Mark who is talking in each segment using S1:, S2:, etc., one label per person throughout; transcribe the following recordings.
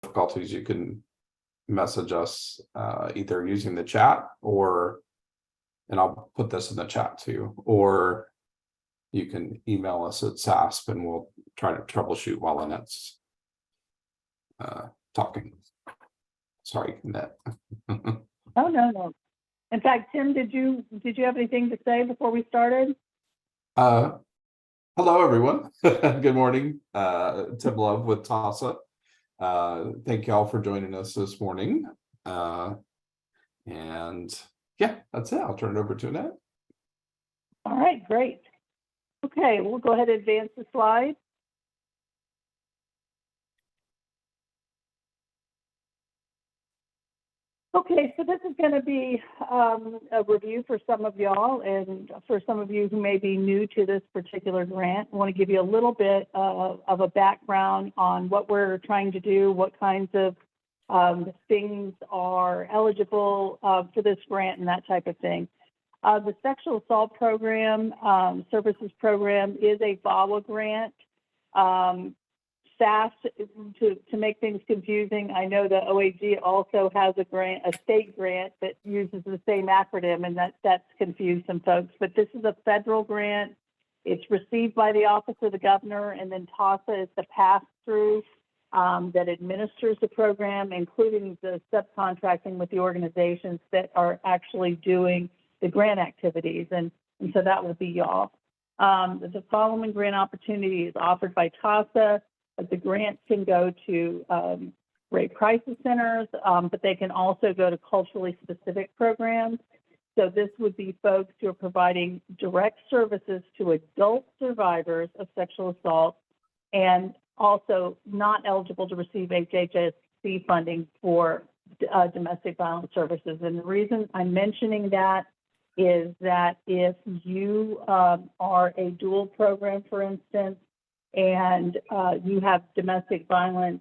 S1: difficulties, you can message us either using the chat and I'll put this in the chat too, or you can email us at SASP and we'll try to troubleshoot while Annette's talking. Sorry, Annette.
S2: Oh, no. In fact, Tim, did you have anything to say before we started?
S1: Hello, everyone. Good morning. Tim Love with TASA. Thank you all for joining us this morning. And yeah, that's it. I'll turn it over to Annette.
S2: All right, great. Okay, we'll go ahead and advance the slide. Okay, so this is going to be a review for some of y'all, and for some of you who may be new to this particular grant, I want to give you a little bit of a background on what we're trying to do, what kinds of things are eligible for this grant and that type of thing. The Sexual Assault Program, Services Program is a VAWA grant. SASP, to make things confusing, I know the OAG also has a grant, a state grant that uses the same acronym, and that's confused some folks. But this is a federal grant. It's received by the Office of the Governor, and then TASA is the pass-through that administers the program, including the subcontracting with the organizations that are actually doing the grant activities, and so that will be y'all. The following grant opportunity is offered by TASA. The grants can go to rape crisis centers, but they can also go to culturally specific programs. So this would be folks who are providing direct services to adult survivors of sexual assault and also not eligible to receive HHSC funding for domestic violence services. And the reason I'm mentioning that is that if you are a dual program, for instance, and you have domestic violence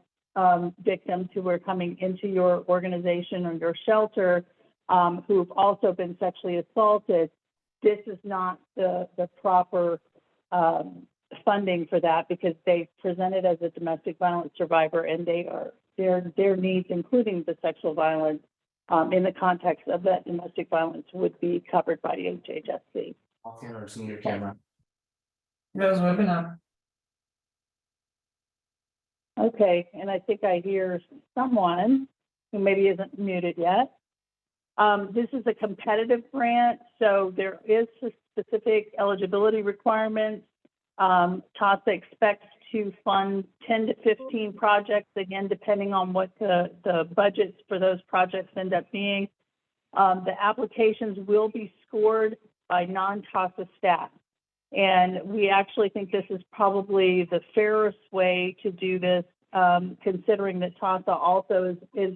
S2: victims who are coming into your organization or your shelter who've also been sexually assaulted, this is not the proper funding for that, because they presented as a domestic violence survivor, and their needs, including the sexual violence in the context of that domestic violence, would be covered by HHSC.
S3: All cameras in your camera. Rose webinar.
S2: Okay, and I think I hear someone who maybe isn't muted yet. This is a competitive grant, so there is specific eligibility requirements. TASA expects to fund 10 to 15 projects, again, depending on what the budgets for those projects end up being. The applications will be scored by non-TASA staff. And we actually think this is probably the fairest way to do this, considering that TASA also is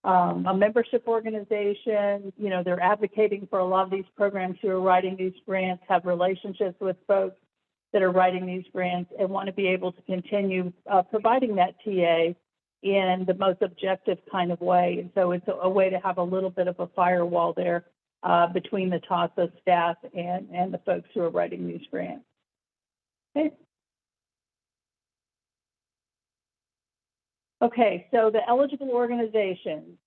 S2: a membership organization. You know, they're advocating for a lot of these programs who are writing these grants, have relationships with folks that are writing these grants, and want to be able to continue providing that TA in the most objective kind of way. And so it's a way to have a little bit of a firewall there between the TASA staff and the folks who are writing these grants. Okay. Okay, so the eligible organizations,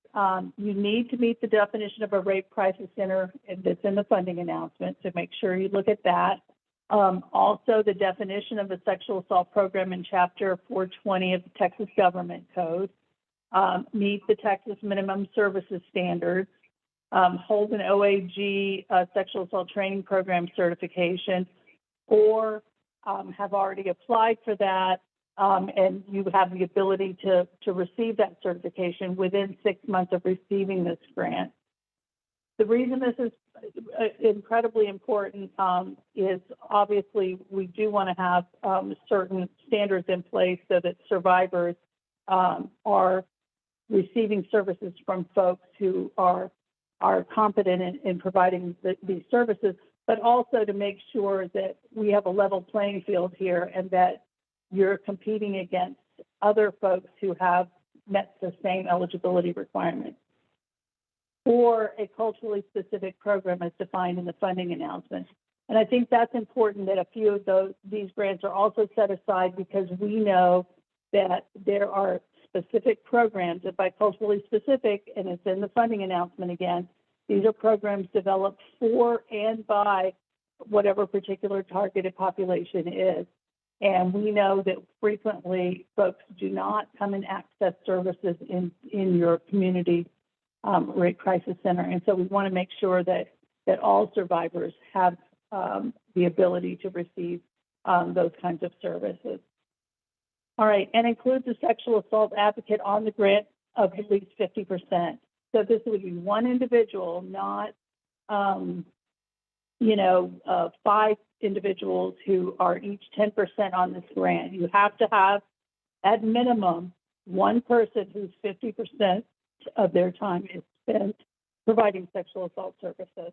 S2: you need to meet the definition of a rape crisis center that's in the funding announcement, so make sure you look at that. Also, the definition of a sexual assault program in Chapter 420 of the Texas Government Code, meet the Texas Minimum Services Standards, hold an OAG sexual assault training program certification, or have already applied for that, and you have the ability to receive that certification within 6 months of receiving this grant. The reason this is incredibly important is obviously we do want to have certain standards in place so that survivors are receiving services from folks who are competent in providing these services, but also to make sure that we have a level playing field here and that you're competing against other folks who have met the same eligibility requirements. Or a culturally specific program as defined in the funding announcement. And I think that's important that a few of these grants are also set aside because we know that there are specific programs. If by culturally specific, and it's in the funding announcement again, these are programs developed for and by whatever particular targeted population is. And we know that frequently folks do not come and access services in your community rate crisis center. And so we want to make sure that all survivors have the ability to receive those kinds of services. All right, and includes a sexual assault advocate on the grant of at least 50%. So this would be one individual, not, 5 individuals who are each 10% on this grant. You have to have, at minimum, one person whose 50% of their time is spent providing sexual assault services,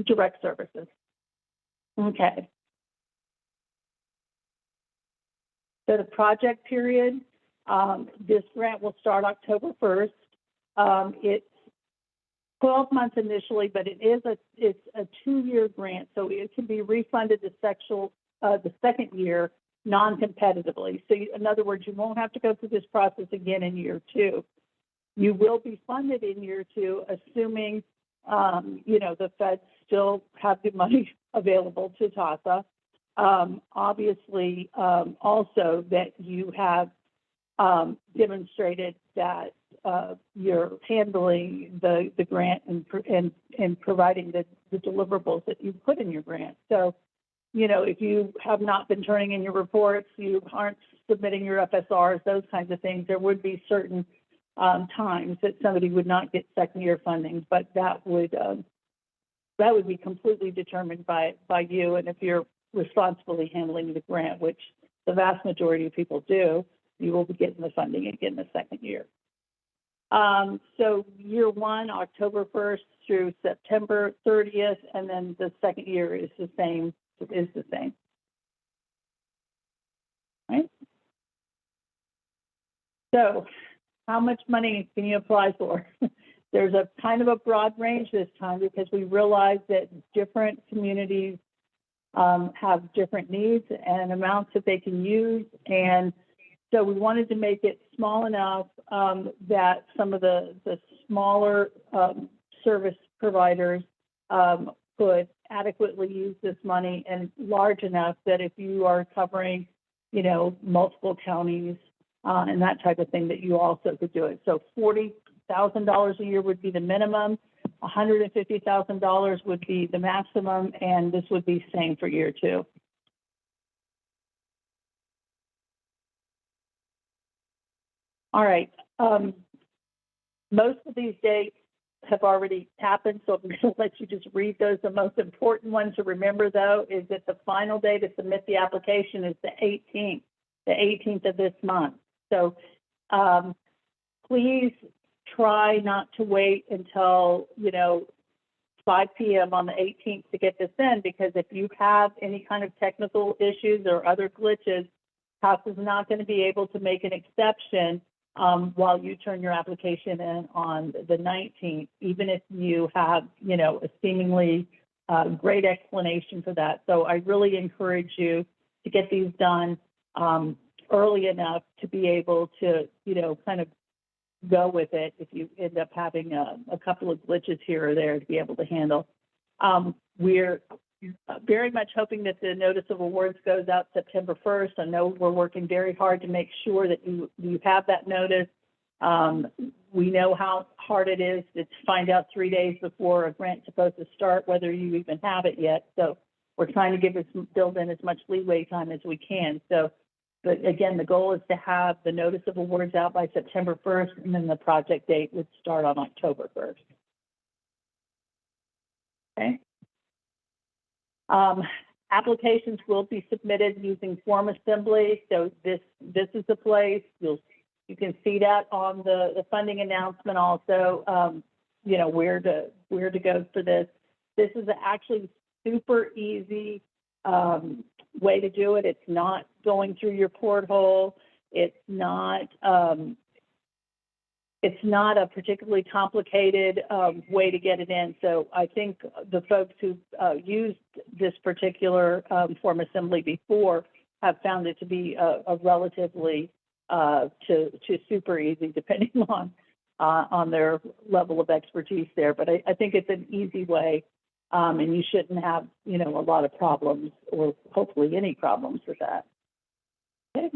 S2: direct services. Okay. So the project period, this grant will start October 1st. It's 12 months initially, but it's a 2-year grant, so it can be refunded the second year non-competitively. So in other words, you won't have to go through this process again in year 2. You will be funded in year 2, assuming the feds still have the money available to TASA. Obviously, also that you have demonstrated that you're handling the grant and providing the deliverables that you put in your grant. So, if you have not been turning in your reports, you aren't submitting your FSRs, those kinds of things, there would be certain times that somebody would not get second-year funding, but that would be completely determined by you. And if you're responsibly handling the grant, which the vast majority of people do, you will be getting the funding again the second year. So year 1, October 1st through September 30th, and then the second year is the same. Right? So how much money can you apply for? There's a kind of a broad range this time because we realize that different communities have different needs and amounts that they can use. And so we wanted to make it small enough that some of the smaller service providers could adequately use this money, and large enough that if you are covering, multiple counties and that type of thing, that you also could do it. So $40,000 a year would be the minimum. $150,000 would be the maximum, and this would be same for year 2. All right. Most of these dates have already happened, so I'm going to let you just read those. The most important one to remember, though, is that the final day to submit the application is the 18th of this month. So please try not to wait until 5 p.m. on the 18th to get this in, because if you have any kind of technical issues or other glitches, House is not going to be able to make an exception while you turn your application in on the 19th, even if you have a seemingly great explanation for that. So I really encourage you to get these done early enough to be able to kind of go with it if you end up having a couple of glitches here or there to be able to handle. We're very much hoping that the notice of awards goes out September 1st. I know we're working very hard to make sure that you have that notice. We know how hard it is to find out 3 days before a grant's supposed to start, whether you even have it yet. So we're trying to build in as much leeway time as we can. So, but again, the goal is to have the notice of awards out by September 1st, and then the project date would start on October 1st. Okay. Applications will be submitted using form assembly. So this is the place. You can see that on the funding announcement also, where to go for this. This is actually super easy way to do it. It's not going through your porthole. It's not a particularly complicated way to get it in. So I think the folks who used this particular form assembly before have found it to be a relatively to super easy, depending on their level of expertise there. But I think it's an easy way, and you shouldn't have, you know, a lot of problems, or hopefully any problems with that. Okay.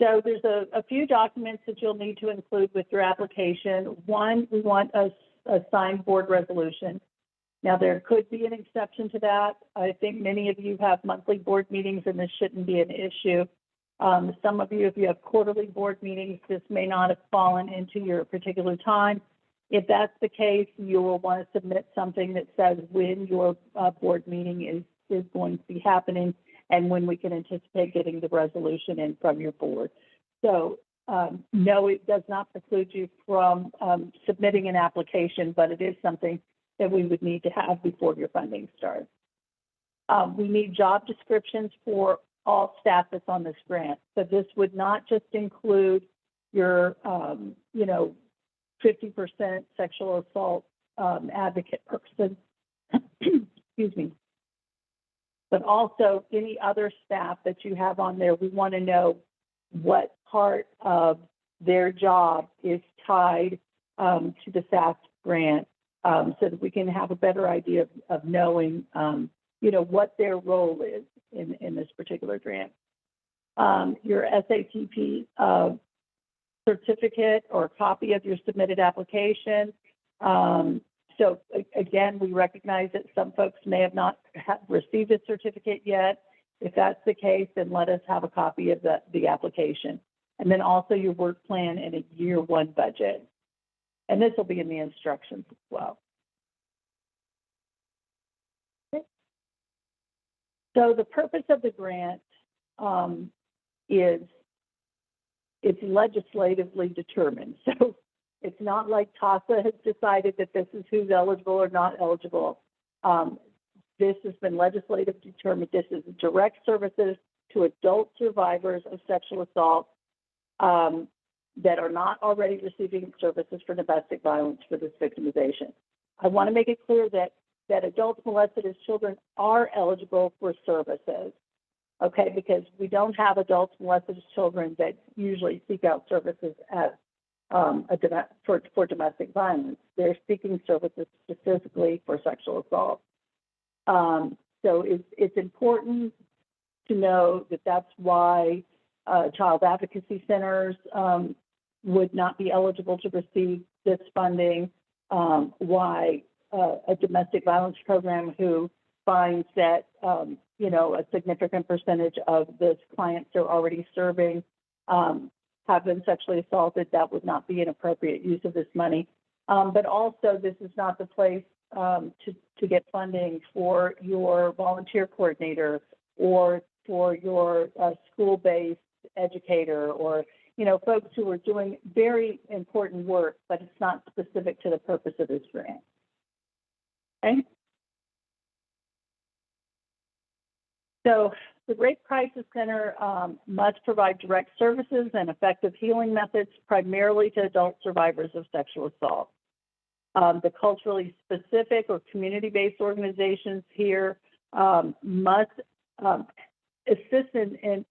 S2: So there's a few documents that you'll need to include with your application. One, we want a signed board resolution. Now, there could be an exception to that. I think many of you have monthly board meetings, and this shouldn't be an issue. Some of you, if you have quarterly board meetings, this may not have fallen into your particular time. If that's the case, you will want to submit something that says when your board meeting is going to be happening and when we can anticipate getting the resolution in from your board. So no, it does not preclude you from submitting an application, but it is something that we would need to have before your funding starts. We need job descriptions for all staff that's on this grant. So this would not just include your, 50% sexual assault advocate person, excuse me, but also any other staff that you have on there. We want to know what part of their job is tied to the SASP grant, so that we can have a better idea of knowing, what their role is in this particular grant. Your SATP certificate or copy of your submitted application. So again, we recognize that some folks may have not received a certificate yet. If that's the case, then let us have a copy of the application. And then also your work plan and a year one budget. And this will be in the instructions as well. Okay. So the purpose of the grant is it's legislatively determined. So it's not like TASA has decided that this is who's eligible or not eligible. This has been legislatively determined. This is direct services to adult survivors of sexual assault that are not already receiving services for domestic violence for this victimization. I want to make it clear that adults molested as children are eligible for services, okay, because we don't have adults molested as children that usually seek out services as for domestic violence. They're seeking services specifically for sexual assault. So it's important to know that that's why child advocacy centers would not be eligible to receive this funding, why a domestic violence program who finds that, a significant percentage of the clients they're already serving have been sexually assaulted, that would not be an appropriate use of this money. But also, this is not the place to get funding for your volunteer coordinator or for your school-based educator or, folks who are doing very important work, but it's not specific to the purpose of this grant. Okay? So the Rape Crisis Center must provide direct services and effective healing methods primarily to adult survivors of sexual assault. The culturally specific or community-based organizations here must assist in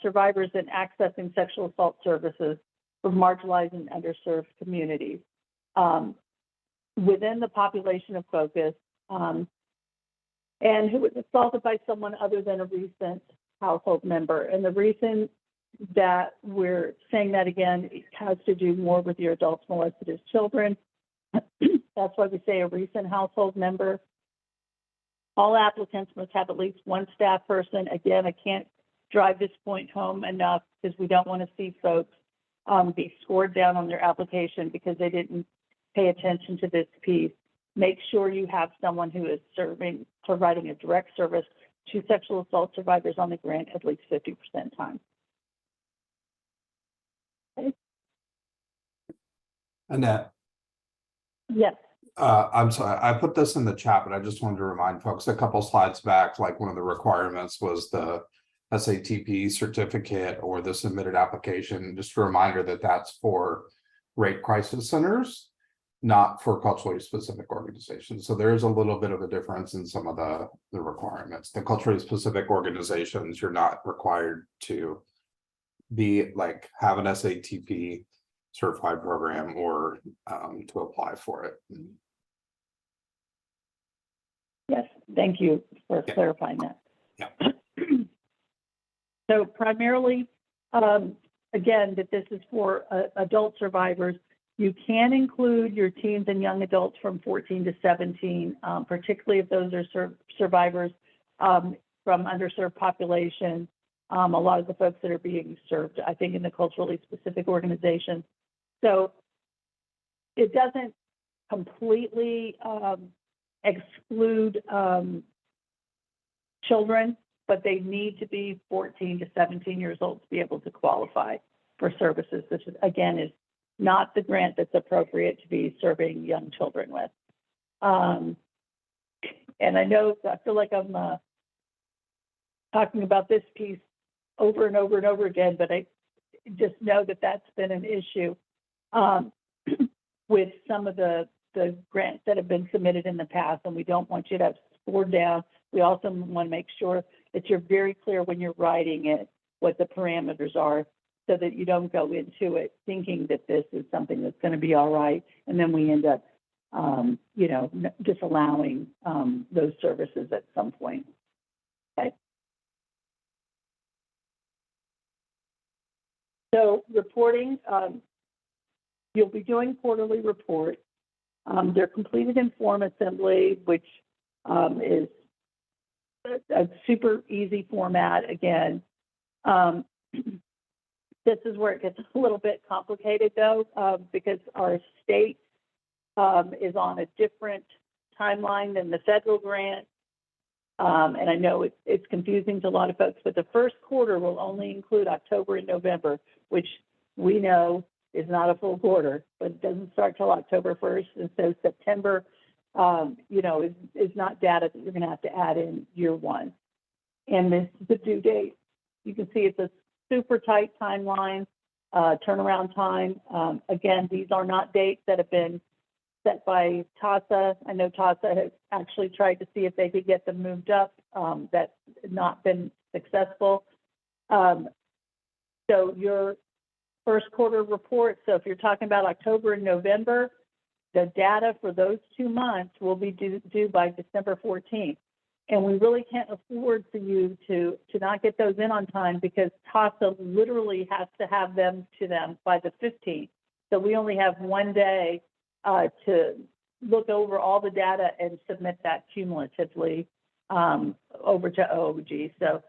S2: survivors in accessing sexual assault services for marginalized and underserved communities within the population of focus, and who was assaulted by someone other than a recent household member. And the reason that we're saying that again, it has to do more with your adults molested as children. That's why we say a recent household member. All applicants must have at least one staff person. Again, I can't drive this point home enough because we don't want to see folks be scored down on their application because they didn't pay attention to this piece. Make sure you have someone who is providing a direct service to sexual assault survivors on the grant at least 50% time. Okay.
S1: Annette.
S2: Yes.
S1: I'm sorry, I put this in the chat, but I just wanted to remind folks a couple slides back, like one of the requirements was the SATP certificate or the submitted application. Just a reminder that that's for rape crisis centers, not for culturally specific organizations. So there is a little bit of a difference in some of the requirements. The culturally specific organizations, you're not required to be like have an SATP certified program or to apply for it.
S2: Yes, thank you for
S1: Yeah.
S2: clarifying that.
S1: Yeah.
S2: So primarily, again, that this is for adult survivors. You can include your teens and young adults from 14 to 17, particularly if those are survivors from underserved populations. A lot of the folks that are being served, I think, in the culturally specific organizations. So it doesn't completely exclude children, but they need to be 14 to 17 years old to be able to qualify for services. This is, again, is not the grant that's appropriate to be serving young children with. And I know, I feel like I'm talking about this piece over and over and over again, but I just know that that's been an issue with some of the grants that have been submitted in the past, and we don't want you to have scored down. We also want to make sure that you're very clear when you're writing it, what the parameters are, so that you don't go into it thinking that this is something that's going to be all right, and then we end up, you know, disallowing those services at some point. Okay. So reporting, you'll be doing quarterly reports. They're completed in form assembly, which is a super easy format again. This is where it gets a little bit complicated though, because our state is on a different timeline than the federal grant. And I know it's confusing to a lot of folks, but the first quarter will only include October and November, which we know is not a full quarter, but it doesn't start till October 1st. And so September, you know, is not data that you're going to have to add in year one. And this is the due date. You can see it's a super tight timeline, turnaround time. Again, these are not dates that have been set by TASA. I know TASA has actually tried to see if they could get them moved up. That's not been successful. So your first quarter report, so if you're talking about October and November, the data for those 2 months will be due by December 14th. And we really can't afford for you to not get those in on time, because TASA literally has to have them to them by the 15th. So we only have 1 day to look over all the data and submit that cumulatively over to OOG. So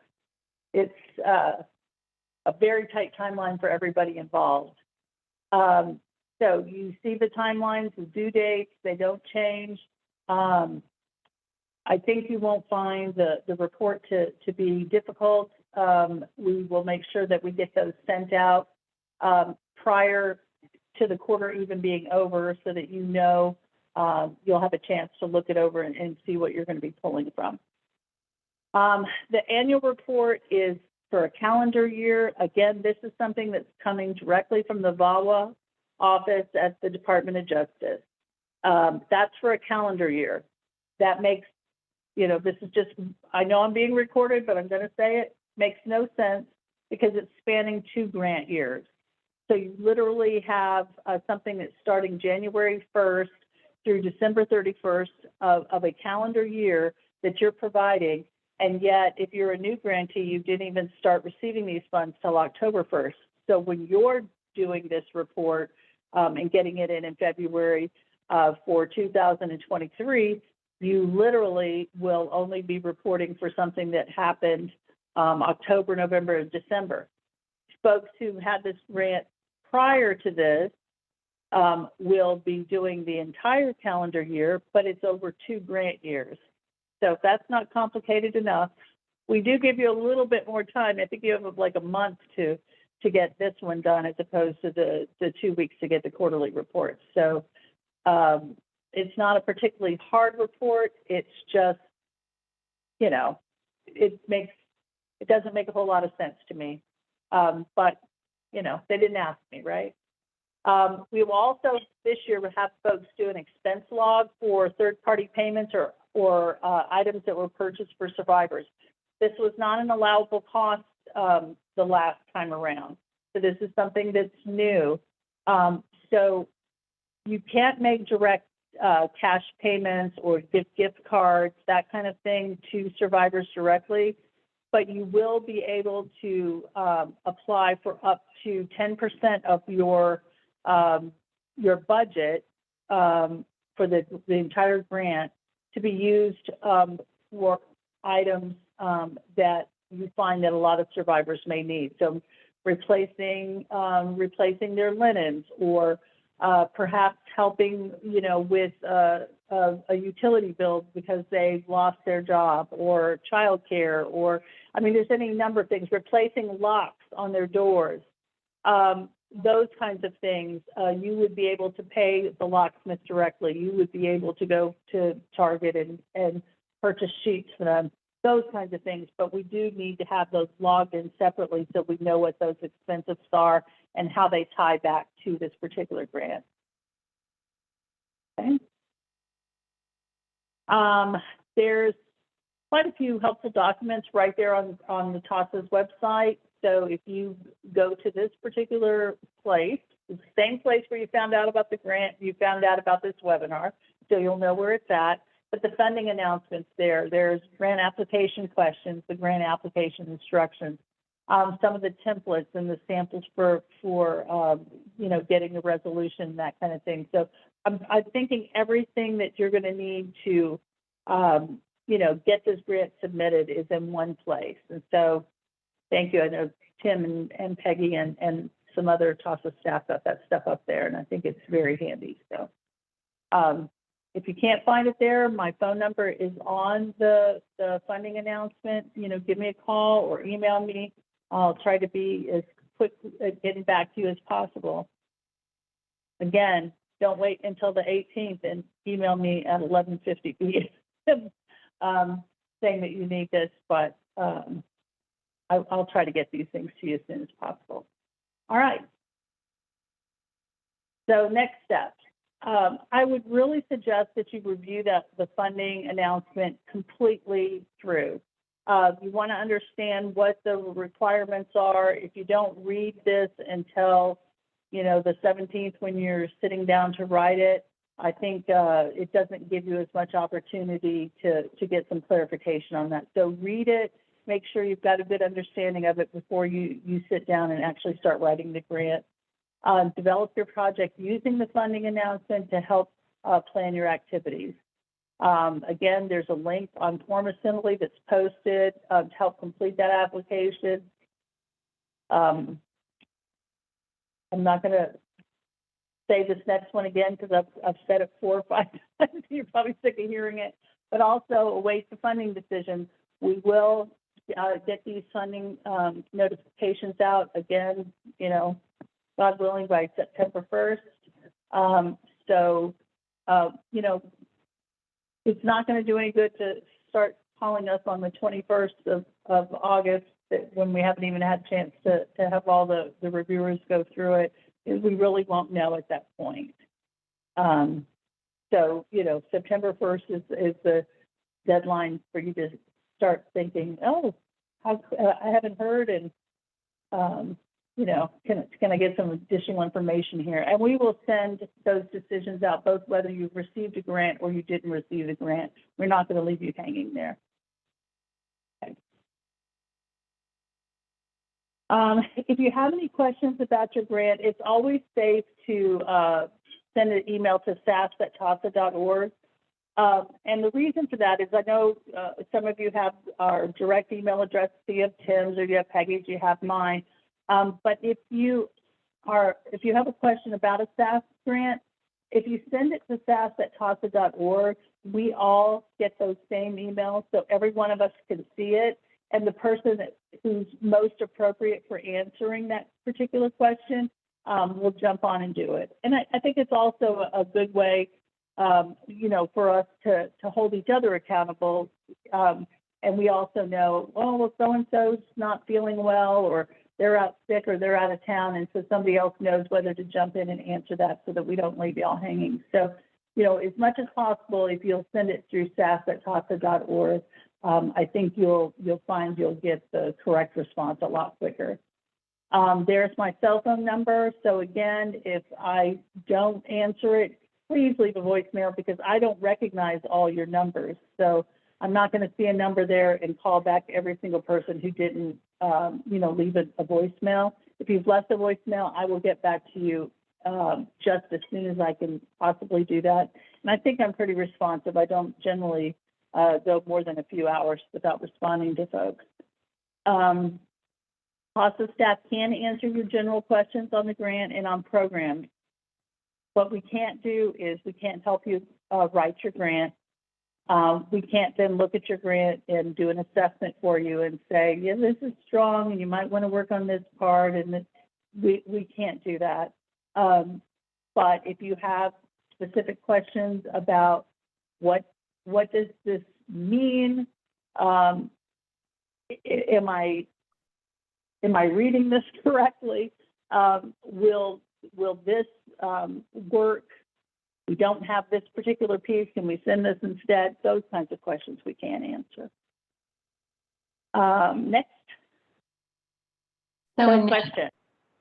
S2: it's a very tight timeline for everybody involved. So you see the timelines, the due dates, they don't change. I think you won't find the report to be difficult. We will make sure that we get those sent out prior to the quarter even being over, so that you know you'll have a chance to look it over and see what you're going to be pulling from. The annual report is for a calendar year. Again, this is something that's coming directly from the VAWA office at the Department of Justice. That's for a calendar year. That makes, you know, this is just, I know I'm being recorded, but I'm going to say it makes no sense because it's spanning 2 grant years. So you literally have something that's starting January 1st through December 31st of a calendar year that you're providing. And yet, if you're a new grantee, you didn't even start receiving these funds till October 1st. So when you're doing this report and getting it in February for 2023, you literally will only be reporting for something that happened October, November, and December. Folks who had this grant prior to this will be doing the entire calendar year, but it's over 2 grant years. So if that's not complicated enough, we do give you a little bit more time. I think you have like a month to get this one done, as opposed to the 2 weeks to get the quarterly report. So it's not a particularly hard report. It's just, you know, it doesn't make a whole lot of sense to me. But, you know, they didn't ask me, right? We will also this year have folks do an expense log for third-party payments or items that were purchased for survivors. This was not an allowable cost the last time around. So this is something that's new. So you can't make direct cash payments or give gift cards, that kind of thing, to survivors directly, but you will be able to apply for up to 10% of your budget for the entire grant to be used for items that you find that a lot of survivors may need. So replacing their linens, or perhaps helping, with a utility bill because they've lost their job, or childcare, or, there's any number of things, replacing locks on their doors. Those kinds of things, you would be able to pay the locksmith directly. You would be able to go to Target and purchase sheets for them, those kinds of things. But we do need to have those logged in separately so we know what those expenses are and how they tie back to this particular grant. Okay. There's quite a few helpful documents right there on the TASA's website. So if you go to this particular place, the same place where you found out about the grant, you found out about this webinar, so you'll know where it's at. But the funding announcements there's grant application questions, the grant application instructions, some of the templates and the samples for getting the resolution, that kind of thing. So I'm thinking everything that you're going to need to, get this grant submitted is in one place. And so thank you. I know Tim and Peggy and some other TASA staff got that stuff up there, and I think it's very handy. So if you can't find it there, my phone number is on the funding announcement. Give me a call or email me. I'll try to be as quick at getting back to you as possible. Again, don't wait until the 18th and email me at 11:50 p.m. Saying that you need this, but I'll try to get these things to you as soon as possible. All right. So next steps. I would really suggest that you review the funding announcement completely through. You want to understand what the requirements are. If you don't read this until, the 17th when you're sitting down to write it, I think it doesn't give you as much opportunity to get some clarification on that. So read it, make sure you've got a good understanding of it before you sit down and actually start writing the grant. Develop your project using the funding announcement to help plan your activities. Again, there's a link on Form Assembly that's posted to help complete that application. I'm not going to say this next one again because I've said it 4 or 5 times. You're probably sick of hearing it. But also await the funding decision. We will get these funding notifications out again, God willing, by September 1st. It's not going to do any good to start calling us on the 21st of August when we haven't even had a chance to have all the reviewers go through it. We really won't know at that point. September 1st is the deadline for you to start thinking, oh, I haven't heard, and can I get some additional information here? And we will send those decisions out, both whether you've received a grant or you didn't receive a grant. We're not going to leave you hanging there. Okay. If you have any questions about your grant, it's always safe to send an email to sasp@tasa.org. And the reason for that is I know some of you have our direct email address, so you have Tim's or you have Peggy's, you have mine. But if you have a question about a SASP grant, if you send it to sasp@tasa.org, we all get those same emails, so every one of us can see it. And the person who's most appropriate for answering that particular question will jump on and do it. And I think it's also a good way, for us to hold each other accountable. And we also know, well, so-and-so's not feeling well, or they're out sick or they're out of town, and so somebody else knows whether to jump in and answer that so that we don't leave y'all hanging. So, you know, as much as possible, if you'll send it through sas@tasa.org, I think you'll find you'll get the correct response a lot quicker. There's my cell phone number. So again, if I don't answer it, please leave a voicemail because I don't recognize all your numbers. So I'm not going to see a number there and call back every single person who didn't, you know, leave a voicemail. If you've left a voicemail, I will get back to you just as soon as I can possibly do that. And I think I'm pretty responsive. I don't generally go more than a few hours without responding to folks. TASA staff can answer your general questions on the grant and on program. What we can't do is we can't help you write your grant. We can't then look at your grant and do an assessment for you and say, yeah, this is strong and you might want to work on this part, and we can't do that. But if you have specific questions about what does this mean, am I reading this correctly? Will this work? We don't have this particular piece. Can we send this instead? Those kinds of questions we can't answer. Next.
S4: So
S2: Question.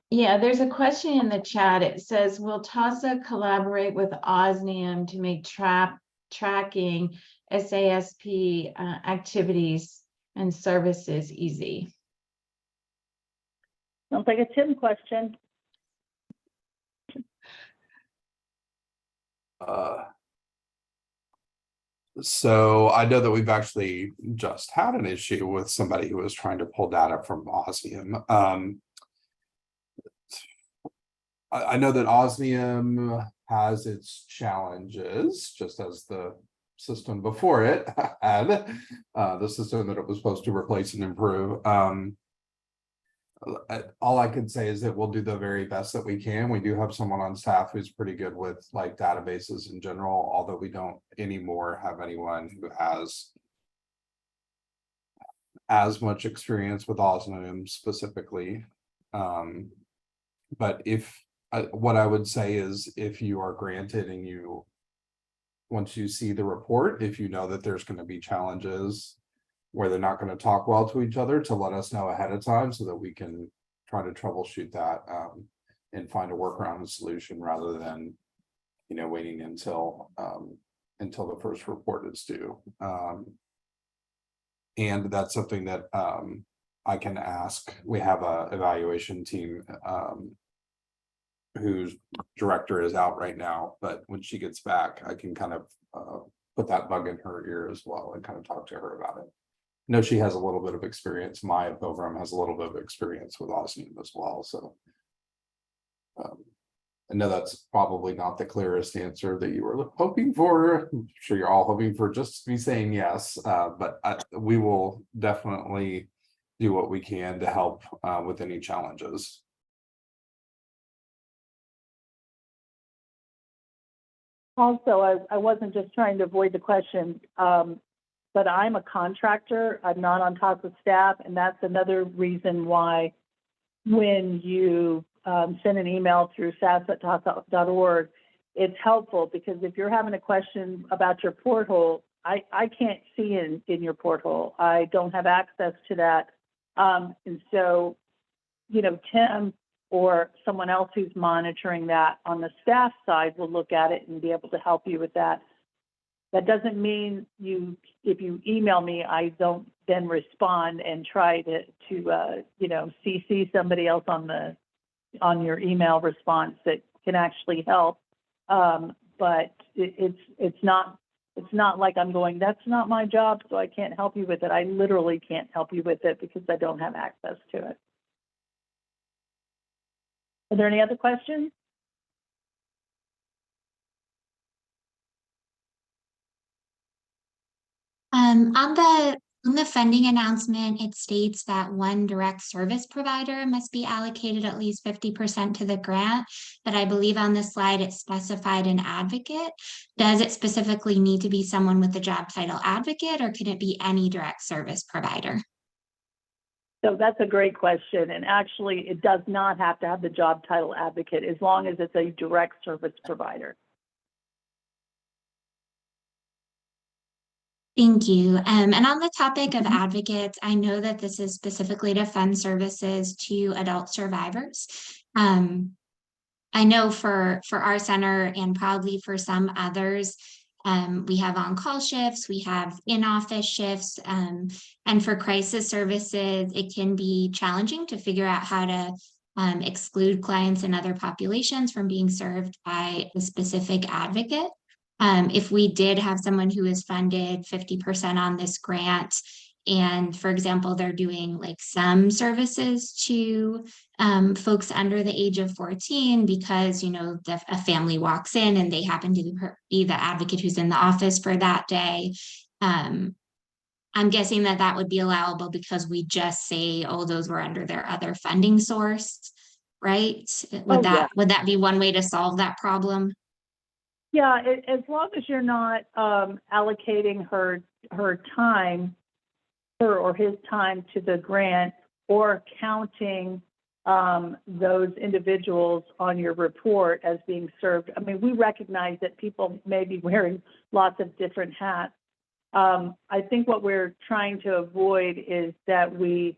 S4: yeah, there's a question in the chat. It says, will TASA collaborate with OSNIUM to make tracking SASP activities and services easy?
S2: Sounds like a Tim question.
S1: So I know that we've actually just had an issue with somebody who was trying to pull data from OSNIUM. I know that OSNIUM has its challenges, just as the system before it had, the system that it was supposed to replace and improve. All I can say is that we'll do the very best that we can. We do have someone on staff who's pretty good with like databases in general, although we don't anymore have anyone who has as much experience with OSNIUM specifically. But what I would say is if you are granted and once you see the report, if you know that there's going to be challenges where they're not going to talk well to each other, to let us know ahead of time so that we can try to troubleshoot that and find a workaround and solution rather than, you know, waiting until the first report is due. And that's something that I can ask. We have a evaluation team whose director is out right now, but when she gets back, I can kind of put that bug in her ear as well and kind of talk to her about it. No, she has a little bit of experience. My program has a little bit of experience with OSNIUM as well. So I know that's probably not the clearest answer that you were hoping for. I'm sure you're all hoping for just me saying yes, but we will definitely do what we can to help with any challenges.
S2: Also, I wasn't just trying to avoid the question, but I'm a contractor. I'm not on TASA staff, and that's another reason why when you send an email through sas@tasa.org, it's helpful because if you're having a question about your porthole, I can't see in your porthole. I don't have access to that. And so, you know, Tim or someone else who's monitoring that on the staff side will look at it and be able to help you with that. That doesn't mean if you email me, I don't then respond and try to you know, CC somebody else on your email response that can actually help. But it's not like I'm going, that's not my job, so I can't help you with it. I literally can't help you with it because I don't have access to it. Are there any other questions?
S5: On the funding announcement, it states that one direct service provider must be allocated at least 50% to the grant, but I believe on this slide it specified an advocate. Does it specifically need to be someone with the job title advocate, or can it be any direct service provider?
S2: So that's a great question. And actually, it does not have to have the job title advocate as long as it's a direct service provider.
S5: Thank you. And on the topic of advocates, I know that this is specifically to fund services to adult survivors. I know for our center and probably for some others, we have on-call shifts, we have in-office shifts, and for crisis services, it can be challenging to figure out how to exclude clients and other populations from being served by a specific advocate. If we did have someone who is funded 50% on this grant, and for example, they're doing like some services to folks under the age of 14 because, you know, a family walks in and they happen to be the advocate who's in the office for that day. I'm guessing that that would be allowable because we just say, oh, those were under their other funding source, right? Would that be one way to solve that problem?
S2: Yeah, as long as you're not allocating her time, her or his time to the grant, or counting those individuals on your report as being served. I mean, we recognize that people may be wearing lots of different hats. I think what we're trying to avoid is that we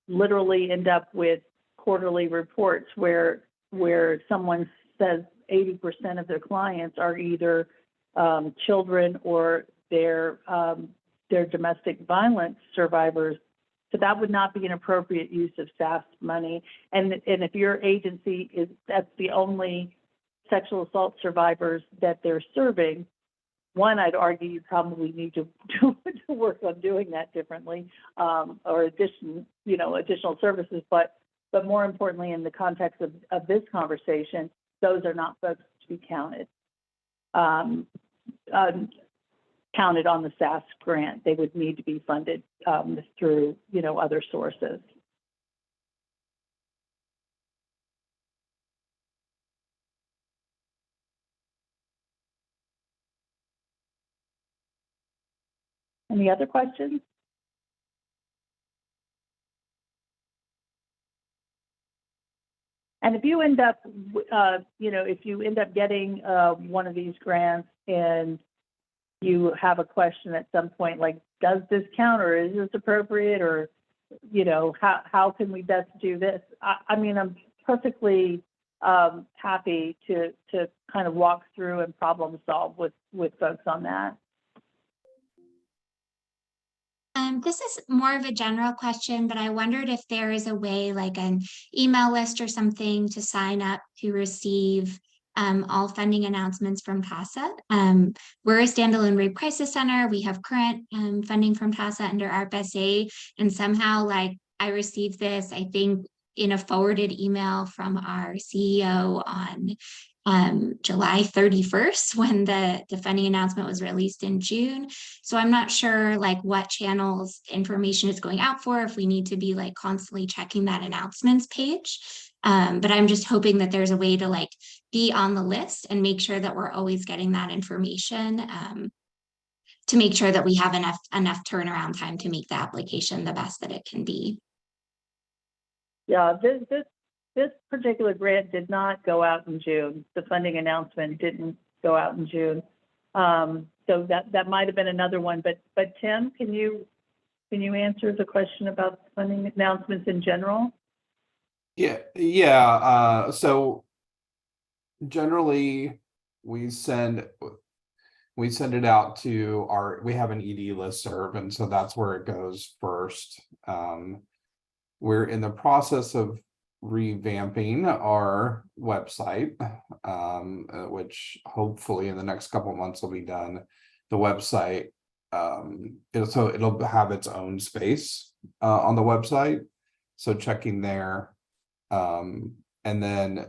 S2: literally end up with quarterly reports where someone says 80% of their clients are either children or their domestic violence survivors. So that would not be an appropriate use of SASP money. And if your agency that's the only sexual assault survivors that they're serving, one, I'd argue you probably need to work on doing that differently, or additional services. But more importantly, in the context of this conversation, those are not folks to be counted on the SASP grant. They would need to be funded through, other sources. Any other questions? And if you end up, getting one of these grants and you have a question at some point, like, does this count, or is this appropriate, or, how can we best do this? I mean, I'm perfectly happy to kind of walk through and problem solve with folks on that.
S5: This is more of a general question, but I wondered if there is a way, like an email list or something, to sign up to receive all funding announcements from TASA. We're a standalone rape crisis center. We have current funding from TASA under ARP-SA, and somehow, like, I received this, I think, in a forwarded email from our CEO on July 31st, when the funding announcement was released in June. So I'm not sure like what channels information is going out for, if we need to be like constantly checking that announcements page. But I'm just hoping that there's a way to like be on the list and make sure that we're always getting that information, to make sure that we have enough turnaround time to make the application the best that it can be.
S2: Yeah, this particular grant did not go out in June. The funding announcement didn't go out in June. So that might have been another one. But Tim, can you answer the question about funding announcements in general?
S1: Yeah. So generally, we send it out to we have an ED listserv, and so that's where it goes first. We're in the process of revamping our website, which hopefully in the next couple of months will be done. The website, it'll have its own space on the website, so checking there. And then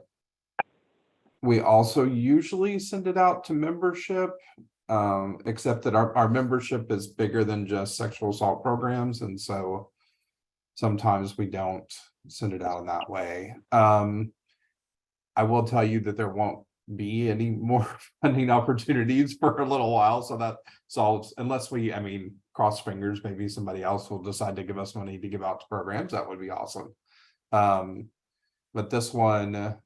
S1: we also usually send it out to membership, except that our membership is bigger than just sexual assault programs, and so sometimes we don't send it out in that way. I will tell you that there won't be any more funding opportunities for a little while, so that solves, unless we, I mean, cross fingers, maybe somebody else will decide to give us money to give out to programs. That would be awesome. But this one,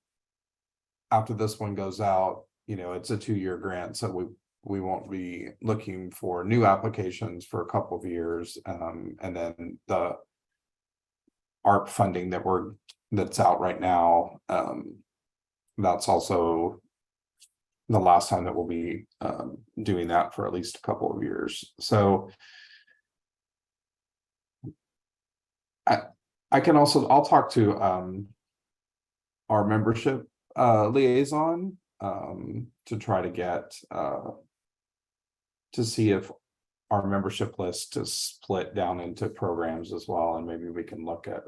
S1: after this one goes out, it's a 2-year grant, so we won't be looking for new applications for a couple of years. And then the ARP funding that's out right now, that's also the last time that we'll be doing that for at least a couple of years. So I can also, I'll talk to our membership liaison to try to get to see if our membership list is split down into programs as well, and maybe we can look at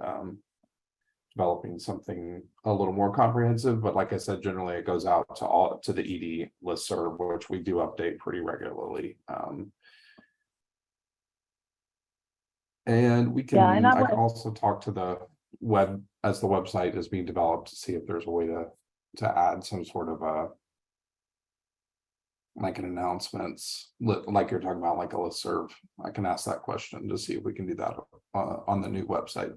S1: developing something a little more comprehensive. But like I said, generally it goes out to the ED listserv, which we do update pretty regularly. And we can,
S2: Yeah, and
S1: I can also talk to the web as the website is being developed to see if there's a way to add some sort of like an announcements, like you're talking about, like a listserv. I can ask that question to see if we can do that on the new website.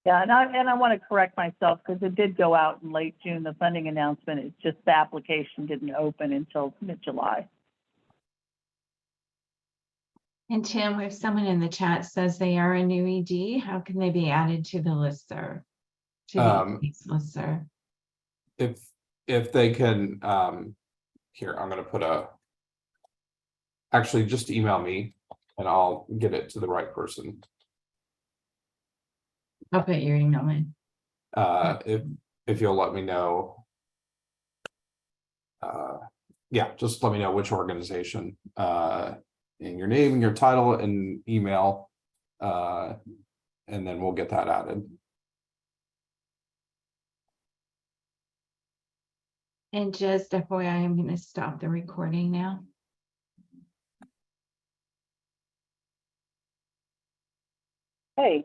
S2: Yeah, and I want to correct myself because it did go out in late June, the funding announcement. It's just the application didn't open until mid-July.
S4: And Tim, if someone in the chat says they are a new ED, how can they be added to the listserv? To the ED's listserv?
S1: If they can, here, I'm going to put actually just email me and I'll get it to the right person.
S4: I'll put your email in.
S1: If you'll let me know. Yeah, just let me know which organization, and your name and your title and email, and then we'll get that added.
S4: And just FYI, I'm going to stop the recording now.
S2: Hey,